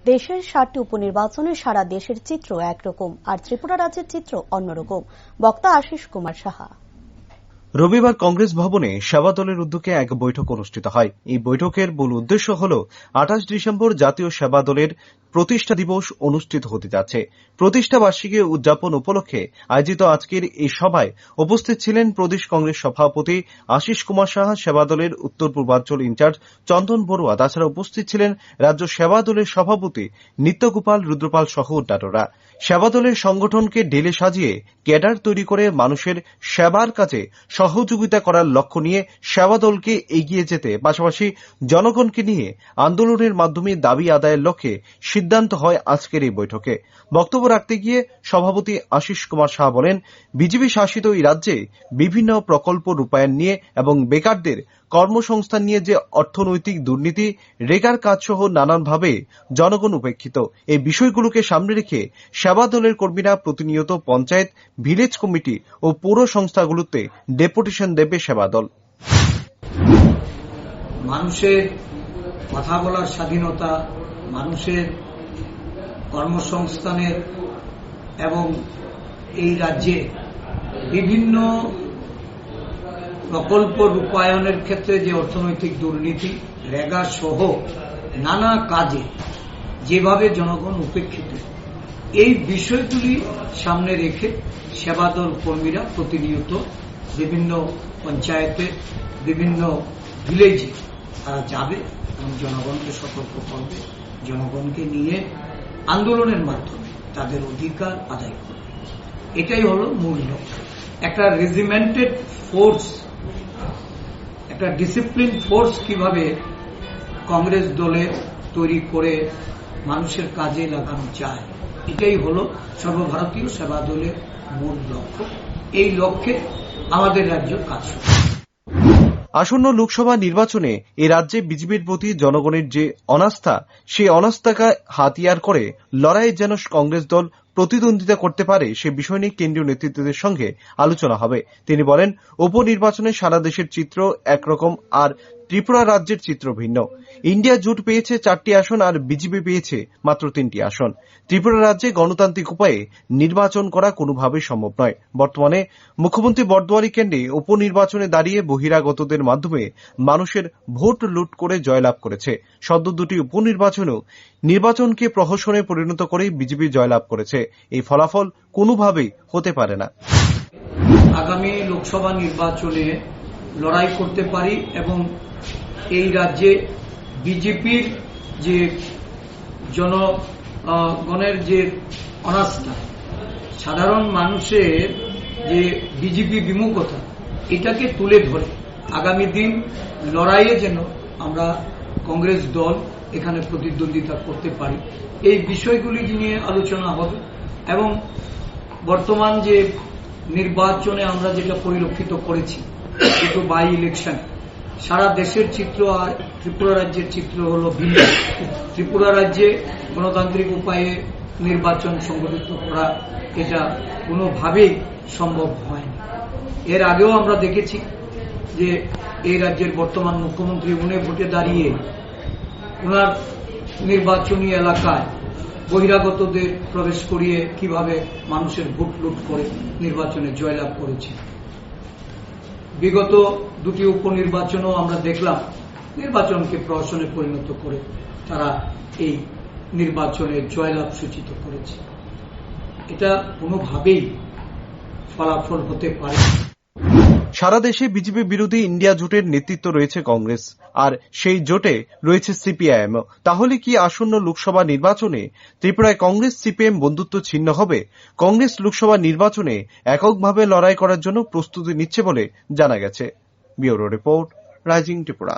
দেশের 7টি উপনির্বাচনে সারা দেশের চিত্র একরকম, আর ত্রিপুরা রাজ্যের চিত্র অন্যরকম। বক্তা আশিস কুমার সাহা। রবিবার কংগ্রেস ভবনে সেবা দলের উদ্যোগে এক বৈঠক অনুষ্ঠিত হয়। এই বৈঠকের মূল উদ্দেশ্য হল 28 ডিসেম্বর জাতীয় সেবা দলের প্রতিষ্ঠা দিবস অনুষ্ঠিত হতে যাচ্ছে। প্রতিষ্ঠা বার্ষিকী উদযাপন উপলক্ষে আয়োজিত আজকের এই সভায় উপস্থিত ছিলেন প্রদেশ কংগ্রেস সভাপতি আশিস কুমার সাহা, সেবা দলের উত্তর পূর্বাঞ্চল ইনচার্জ চন্দন বড়ুয়া। তাছাড়া উপস্থিত ছিলেন রাজ্য সেবা দলের সভাপতি নিত্যগোপাল রুদ্রপাল সহ অন্যান্যরা। সেবা দলের সংগঠনকে ঢেলে সাজিয়ে ক্যাডার তৈরি করে মানুষের সেবার কাজে সহযোগিতা করার লক্ষ্য নিয়ে সেবা দলকে এগিয়ে যেতে, পাশাপাশি জনগণকে নিয়ে আন্দোলনের মাধ্যমে দাবি আদায়ের লক্ষ্যে সিদ্ধান্ত হয় আজকের এই বৈঠকে। বক্তব্য রাখতে গিয়ে সভাপতি আশিস কুমার সাহা বলেন, বিজেপি শাসিত এই রাজ্যে বিভিন্ন প্রকল্প রূপায়ণ নিয়ে এবং বেকারদের কর্মসংস্থান নিয়ে যে অর্থনৈতিক দুর্নীতি, রেগার কাজ সহ নানানভাবে জনগণ উপেক্ষিত, এই বিষয়গুলোকে সামনে রেখে সেবা দলের কর্মীরা প্রতিনিয়ত পঞ্চায়েত, ভিলেজ কমিটি ও পৌর সংস্থাগুলোতে ডেপুটেশন দেবে সেবা দল। মানুষের কথা বলার স্বাধীনতা, মানুষের কর্মসংস্থানের এবং এই রাজ্যে বিভিন্ন প্রকল্প রূপায়ণের ক্ষেত্রে যে অর্থনৈতিক দুর্নীতি, রেগা সহ নানা কাজে যেভাবে জনগণ উপেক্ষিত, এই বিষয়গুলি সামনে রেখে সেবা দল কর্মীরা প্রতিনিয়ত বিভিন্ন পঞ্চায়েতে, বিভিন্ন ভিলেজে তারা যাবে এবং জনগণকে সতর্ক করবে, জনগণকে নিয়ে আন্দোলনের মাধ্যমে তাদের অধিকার আদায় করবে। এটাই হল মূল লক্ষ্য। একটা রেজিমেন্টেড ফোর্স, একটা ডিসিপ্লিন ফোর্স কিভাবে কংগ্রেস দলের তৈরি করে মানুষের কাজে লাগানো যায়, এটাই হল সর্বভারতীয় সেবা দলের মূল লক্ষ্য। এই লক্ষ্যে আমাদের রাজ্য কাজ করবে। আসন্ন লোকসভা নির্বাচনে এ রাজ্যে বিজেপির প্রতি জনগণের যে অনাস্থা, সেই অনাস্থাকে হাতিয়ার করে লড়াইয়ে যেন কংগ্রেস দল প্রতিদ্বন্দ্বিতা করতে পারে, সে বিষয় নিয়ে কেন্দ্রীয় নেতৃত্বের সঙ্গে আলোচনা হবে। তিনি বলেন, উপনির্বাচনে সারা দেশের চিত্র একরকম, আর ত্রিপুরা রাজ্যের চিত্র ভিন্ন। ইন্ডিয়া জোট পেয়েছে 4টি আসন আর বিজেপি পেয়েছে মাত্র 3টি আসন। ত্রিপুরা রাজ্যে গণতান্ত্রিক উপায়ে নির্বাচন করা কোনোভাবেই সম্ভব নয়। বর্তমানে মুখ্যমন্ত্রী বরদোয়ারি কেন্দ্রে উপনির্বাচনে দাঁড়িয়ে বহিরাগতদের মাধ্যমে মানুষের ভোট লুট করে জয়লাভ করেছে। সদ্য 2টি উপনির্বাচনেও নির্বাচনকে প্রহসনে পরিণত করে বিজেপি জয়লাভ করেছে। এই ফলাফল কোনোভাবেই হতে পারে না। আগামী লোকসভা নির্বাচনে লড়াই করতে পারি এবং এই রাজ্যে বিজেপির যে জনগণের যে অনাস্থা, সাধারণ মানুষের যে বিজেপি বিমুখতা, এটাকে তুলে ধরে আগামী দিন লড়াইয়ে যেন আমরা কংগ্রেস দল এখানে প্রতিদ্বন্দ্বিতা করতে পারি, এই বিষয়গুলি নিয়ে আলোচনা হবে। এবং বর্তমান যে নির্বাচনে আমরা যেটা পরিলক্ষিত করেছি, দুটো বাই ইলেকশন, সারা দেশের চিত্র আর ত্রিপুরা রাজ্যের চিত্র হল ভিন্ন। ত্রিপুরা রাজ্যে গণতান্ত্রিক উপায়ে নির্বাচন সংগঠিত করা এটা কোনোভাবেই সম্ভব হয়নি। এর আগেও আমরা দেখেছি যে এই রাজ্যের বর্তমান মুখ্যমন্ত্রী উনি ভোটে দাঁড়িয়ে ওনার নির্বাচনী এলাকায় বহিরাগতদের প্রবেশ করিয়ে কিভাবে মানুষের ভোট লুট করে নির্বাচনে জয়লাভ করেছে। বিগত 2টি উপনির্বাচনেও আমরা দেখলাম নির্বাচনকে প্রহসনে পরিণত করে তারা এই নির্বাচনে জয়লাভ সূচিত করেছে। এটা কোনোভাবেই ফলাফল হতে পারে। সারা দেশে বিজেপি বিরোধী ইন্ডিয়া জোটের নেতৃত্ব রয়েছে কংগ্রেস, আর সেই জোটে রয়েছে সিপিআইএম। তাহলে কি আসন্ন লোকসভা নির্বাচনে ত্রিপুরায় কংগ্রেস সিপিএম বন্ধুত্ব ছিন্ন হবে? কংগ্রেস লোকসভা নির্বাচনে এককভাবে লড়াই করার জন্য প্রস্তুতি নিচ্ছে বলে জানা গেছে। Bureau report, rising Tripura.